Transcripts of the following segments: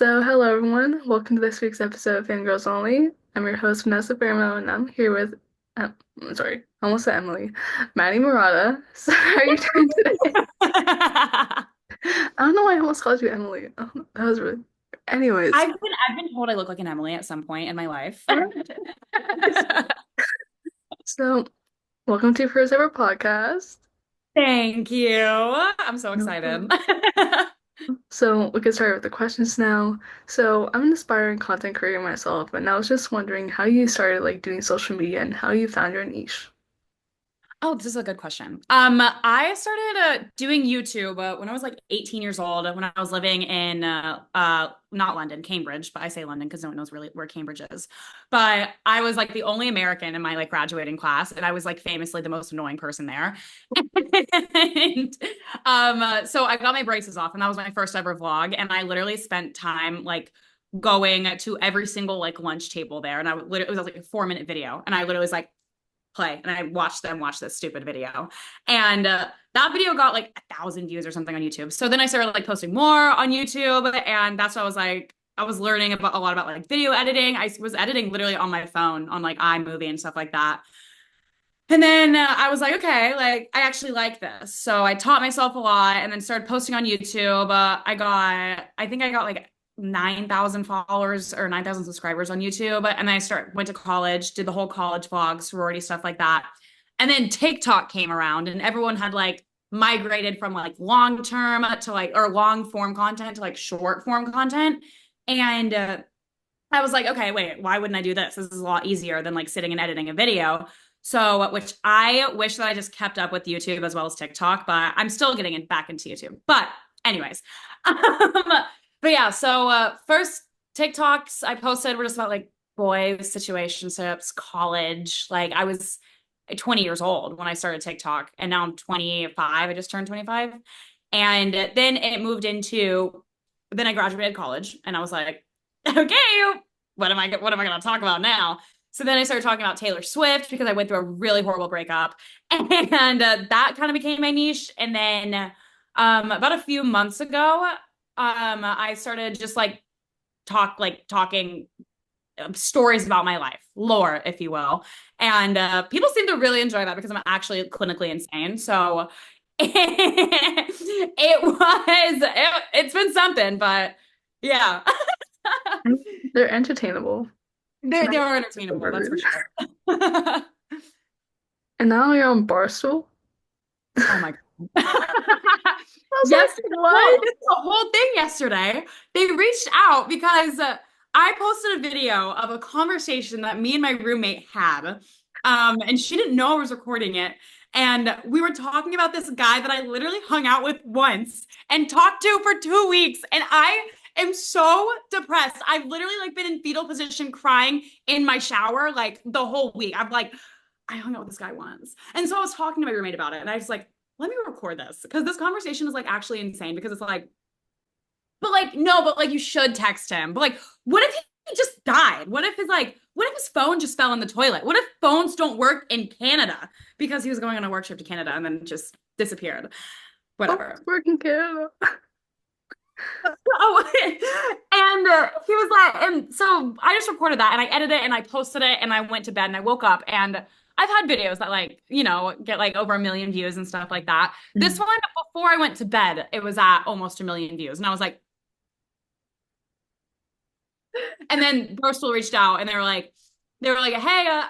Hello everyone. Welcome to this week's episode of Fangirls Only. I'm your host, Vanessa Bermo, and I'm here with, I'm sorry, I almost said Emily, Maddie Marotta. So, how are you doing today? I don't know why I almost called you Emily. That was really. Anyways, I've been told I look like an Emily at some point in my life. so welcome to your first ever podcast. Thank you. I'm so No excited. problem. So we can start with the questions now. So I'm an aspiring content creator myself, and I was just wondering how you started like doing social media and how you found your niche. Oh, this is a good question. I started doing YouTube when I was like 18 years old, when I was living in not London, Cambridge, but I say London because no one knows really where Cambridge is. But I was like the only American in my like graduating class, and I was like famously the most annoying person there. And so I got my braces off, and that was my first ever vlog, and I literally spent time like going to every single like lunch table there, and I would literally it was like a 4 minute video, and I literally was like play and I watched them watch this stupid video. And that video got like 1,000 views or something on YouTube. So then I started like posting more on YouTube. And that's what I was like, I was learning about a lot about like video editing. I was editing literally on my phone on like iMovie and stuff like that. And then I was like, okay, like I actually like this. So I taught myself a lot and then started posting on YouTube. I think I got like 9,000 followers or 9,000 subscribers on YouTube. And then went to college, did the whole college vlog, sorority stuff like that. And then TikTok came around and everyone had like migrated from like long term to like, or long form content to like short form content. And I was like, okay, wait, why wouldn't I do this? This is a lot easier than like sitting and editing a video. So, which I wish that I just kept up with YouTube as well as TikTok, but I'm still getting back into YouTube. But, anyways, but yeah, so first TikToks I posted were just about like boys, situationships, college. Like I was 20 years old when I started TikTok, and now I'm 25. I just turned 25. And then it moved into, then I graduated college, and I was like, okay, what am I going to talk about now? So then I started talking about Taylor Swift because I went through a really horrible breakup, and that kind of became my niche. And then about a few months ago, I started just like talking stories about my life, lore, if you will. And people seem to really enjoy that because I'm actually clinically insane. So it's been something, but yeah. They're entertainable. So They are entertainable, that's for sure. and now you're on Barstool. Oh my God. I was Yes, like, what? this is the whole thing yesterday. They reached out because I posted a video of a conversation that me and my roommate had. And she didn't know I was recording it. And we were talking about this guy that I literally hung out with once and talked to for 2 weeks. And I am so depressed. I've literally like been in fetal position crying in my shower like the whole week. I'm like, I hung out with this guy once. And so I was talking to my roommate about it. And I was like, let me record this because this conversation is like actually insane because it's like, but like, no, but like you should text him. But like, what if he just died? What if his phone just fell in the toilet? What if phones don't work in Canada because he was going on a work trip to Canada and then just disappeared? Oh, Whatever. it's working Canada. Oh, and he was like, and so I just recorded that and I edited it and I posted it and I went to bed and I woke up and I've had videos that like, get like over 1 million views and stuff like that. This one, before I went to bed, it was at almost 1 million views. And I was like, and then Barstool reached out and they were like, hey,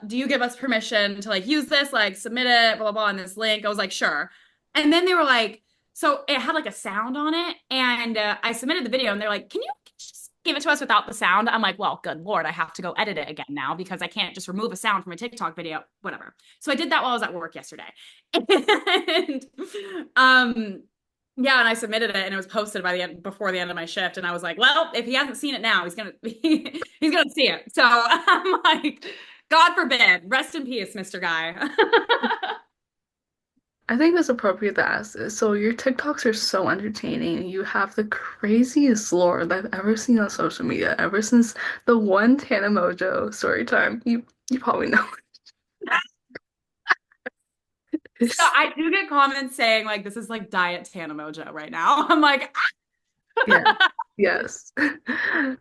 do you give us permission to like use this, like submit it, blah, blah, blah, on this link? I was like, sure. And then they were like, so it had like a sound on it. And I submitted the video and they're like, can you just give it to us without the sound? I'm like, well, good Lord, I have to go edit it again now because I can't just remove a sound from a TikTok video, whatever. So I did that while I was at work yesterday. And yeah, and I submitted it and it was posted by the end before the end of my shift. And I was like, well, if he hasn't seen it now, he's gonna see it. So I'm like, God forbid. Rest in peace, Mr. Guy. I think it's appropriate to ask this. So your TikToks are so entertaining. You have the craziest lore that I've ever seen on social media, ever since the one Tana Mojo story time. You probably know. So I do get comments saying like this is like diet Tana Mojo right now. I'm like, Yeah. Yes.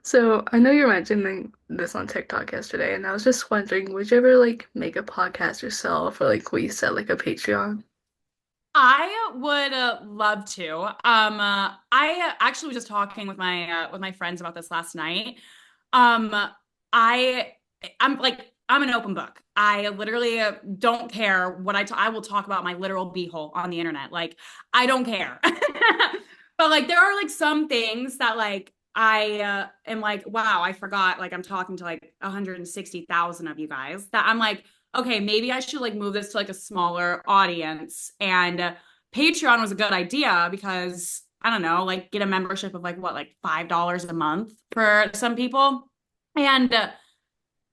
So I know you were mentioning this on TikTok yesterday, and I was just wondering, would you ever like make a podcast yourself or like what you said, like a Patreon? I would love to. I actually was just talking with my friends about this last night. Um, I I'm like I'm an open book. I literally don't care what I will talk about my literal beehole on the internet. Like I don't care. But like there are like some things that like I am like, wow, I forgot like I'm talking to like 160,000 of you guys that I'm like, okay, maybe I should like move this to like a smaller audience. And Patreon was a good idea because I don't know, like get a membership of like what, like $5 a month for some people. And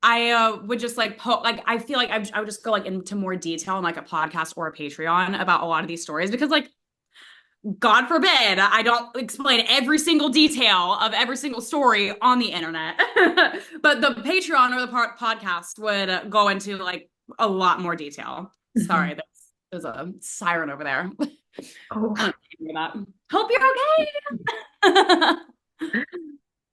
I would just like like I feel like I would just go like into more detail in like a podcast or a Patreon about a lot of these stories because like God forbid I don't explain every single detail of every single story on the internet. But the Patreon or the podcast would go into like a lot more detail. Hmm. Sorry, there's a siren over there. Oh, I don't know if you hear that. Hope you're okay.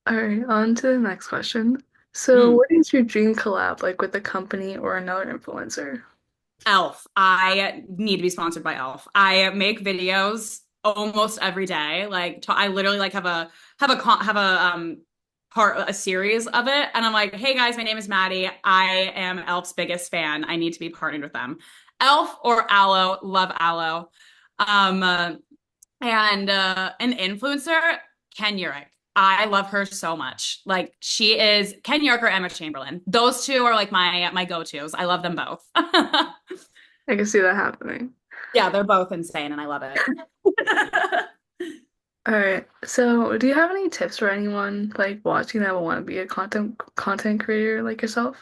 all right, on to the next question. So, Mm. what is your dream collab like with a company or another influencer? Elf. I need to be sponsored by Elf. I make videos almost every day. Like I literally like have a part a series of it, and I'm like, hey guys, my name is Maddie. I am Elf's biggest fan. I need to be partnered with them. Elf or Aloe, love Aloe. Um, uh, and an influencer, Ken Urich. I love her so much. Like she is Ken Urich or Emma Chamberlain. Those two are like my go-tos. I love them both. I can see that happening. Yeah, they're both insane and I love it. All right. So, do you have any tips for anyone like watching that will want to be a content creator like yourself?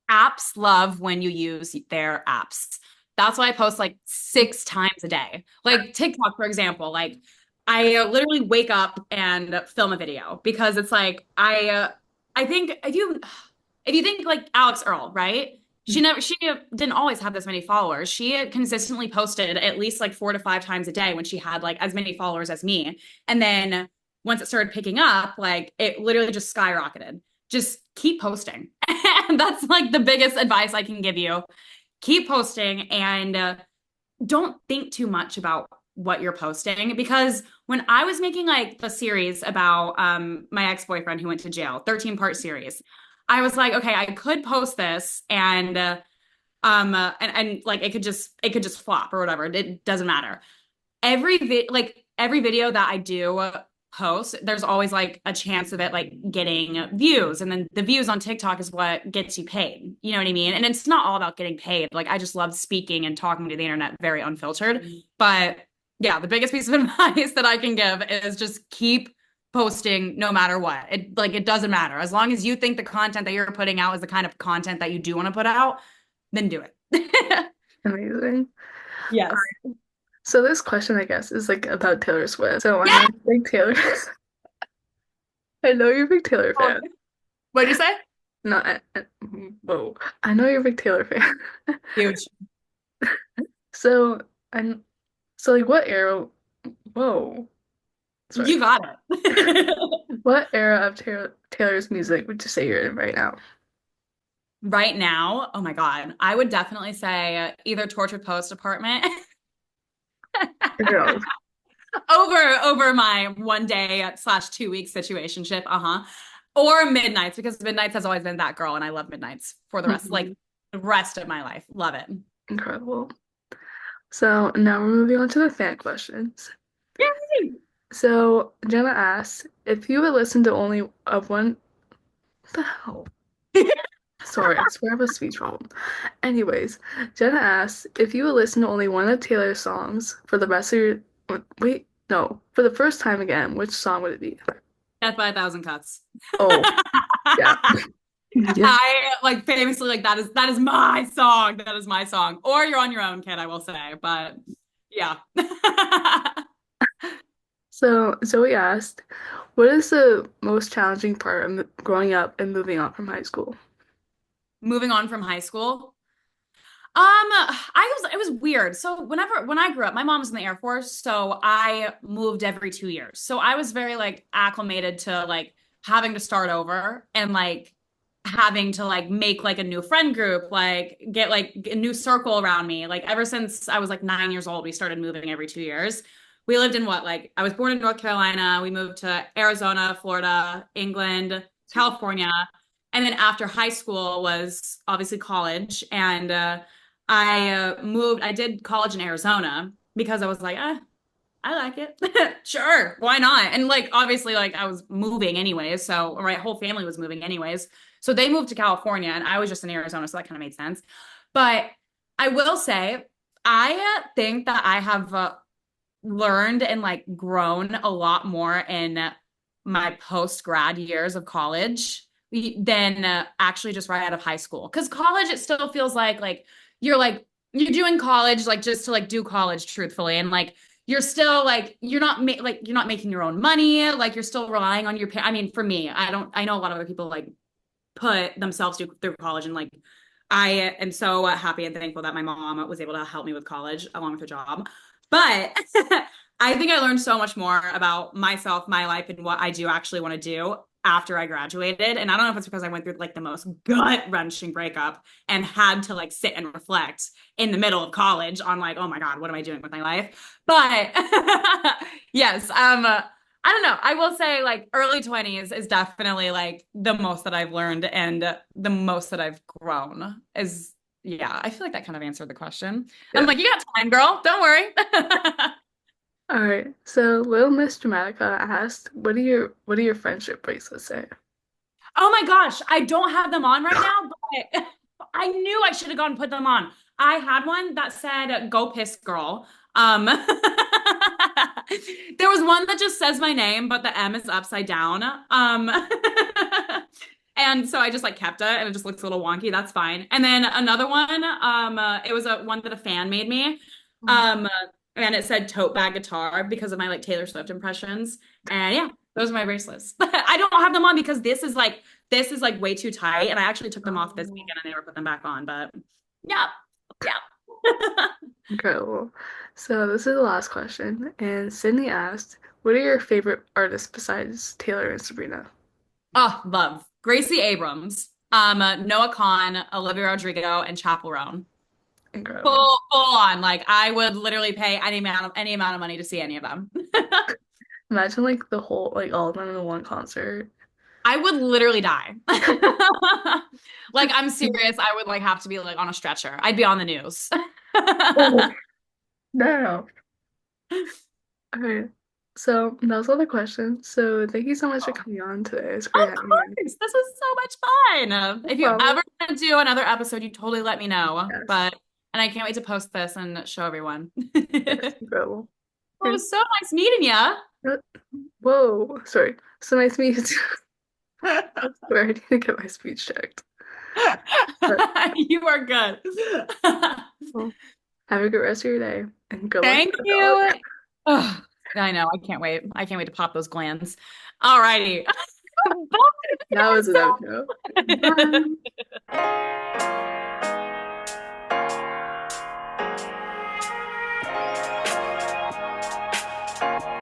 Apps love when you use their apps. That's why I post like 6 times a day. Like TikTok, for example, like I literally wake up and film a video because it's like I think if you think like Alex Earl, right? She didn't always have this many followers. She consistently posted at least like 4 to 5 times a day when she had like as many followers as me. And then once it started picking up, like it literally just skyrocketed. Just keep posting. And that's like the biggest advice I can give you. Keep posting and don't think too much about what you're posting because when I was making like the series about my ex-boyfriend who went to jail, 13-part series, I was like, okay, I could post this and like it could just flop or whatever. It doesn't matter. Every video that I do post, there's always like a chance of it like getting views. And then the views on TikTok is what gets you paid. You know what I mean? And it's not all about getting paid. Like I just love speaking and talking to the internet very unfiltered. But yeah, the biggest piece of advice that I can give is just keep posting no matter what. It doesn't matter. As long as you think the content that you're putting out is the kind of content that you do want to put out, then do it. Amazing. Yes. So this question, I guess, is like about Taylor Swift. So I know Yeah. you're a big Taylor. I know you're a big Taylor fan. What'd you say? No, whoa. I know you're a big Taylor fan. Huge. So and so like what era? Whoa, sorry. You got it. What era of Taylor's music would you say you're in right now? Right now, oh my God, I would definitely say either Tortured Post Apartment Girl. over my 1 day slash 2 week situationship, or Midnights because Midnights has always been that girl, and I love Midnights for the rest, like Mhm. the rest of my life. Love it. Incredible. So now we're moving on to the fan questions. Yay! So Jenna asks if you would listen to only of one. What the hell? Sorry, I swear I have a speech problem. Anyways, Jenna asks if you would listen to only one of Taylor's songs for the rest of your. Wait, no. For the first time again, which song would it be? Death by a Thousand Cuts. Oh, yeah. Yeah. I like famously like that is my song. That is my song. Or You're on Your Own, kid, I will say. But yeah. So Zoe asked, what is the most challenging part of growing up and moving on from high school? Moving on from high school. It was weird. So when I grew up, my mom was in the Air Force, so I moved every 2 years. So I was very like acclimated to like having to start over and like having to like make like a new friend group, like get like a new circle around me. Like ever since I was like 9 years old, we started moving every 2 years. We lived in what, like I was born in North Carolina. We moved to Arizona, Florida, England, California. And then after high school was obviously college. And I did college in Arizona because I was like, I like it. Sure, why not? And like obviously like I was moving anyways, so my whole family was moving anyways. So they moved to California and I was just in Arizona, so that kind of made sense. But I will say I think that I have learned and like grown a lot more in my post grad years of college than actually just right out of high school. Because college, it still feels like you're doing college like just to like do college truthfully, and like you're still like you're not making your own money. Like you're still relying on your I mean, for me, I don't. I know a lot of other people like put themselves through college, and like I am so happy and thankful that my mom was able to help me with college along with her job. But I think I learned so much more about myself, my life, and what I do actually want to do after I graduated. And I don't know if it's because I went through like the most gut-wrenching breakup and had to like sit and reflect in the middle of college on like, oh my God, what am I doing with my life? But yes, I don't know. I will say like early 20s is definitely like the most that I've learned and the most that I've grown is yeah, I feel like that kind of answered the question. I'm Yeah. like, you got time, girl. Don't worry. All right. So Little Miss Dramatica asked, what do your friendship bracelets say? Oh my gosh, I don't have them on right now, but I knew I should have gone and put them on. I had one that said "Go Piss Girl." There was one that just says my name, but the M is upside down. And so I just like kept it, and it just looks a little wonky. That's fine. And then another one, it was a one that a fan made me. Mhm. Um, and it said "Tote Bag Guitar" because of my like Taylor Swift impressions. And yeah, those are my bracelets. I don't have them on because this is like way too tight, and I actually took them off this Oh, weekend and never put them back on. But yeah, yeah. incredible. So this is the last question, and Sydney asked, "What are your favorite artists besides Taylor and Sabrina?" Oh, love Gracie Abrams, Noah Kahan, Olivia Rodrigo, and Chappell Roan. Incredible. Full on. Like I would literally pay any amount of money to see any of them. Imagine like the whole like all of them in one concert. I would literally die. Like I'm serious. I would like have to be like on a stretcher. I'd be on the news. Oh, no. Okay. So that was all the questions. So thank you so much for coming on today. It's great Of having you. course. This was so much fun. No If you problem. ever want to do another episode, you totally let me know. Yes. But and I can't wait to post this and show everyone. Yes. It Incredible. Okay. was so nice meeting you. Whoa. Sorry. So nice to meet you too. Sorry, I need to get my speech checked. But You are good. well, have a good rest of your day and good luck with Thank the dog. you. Oh, I know. I can't wait. I can't wait to pop those glands. All righty. That was a no-no. Bye. Bye.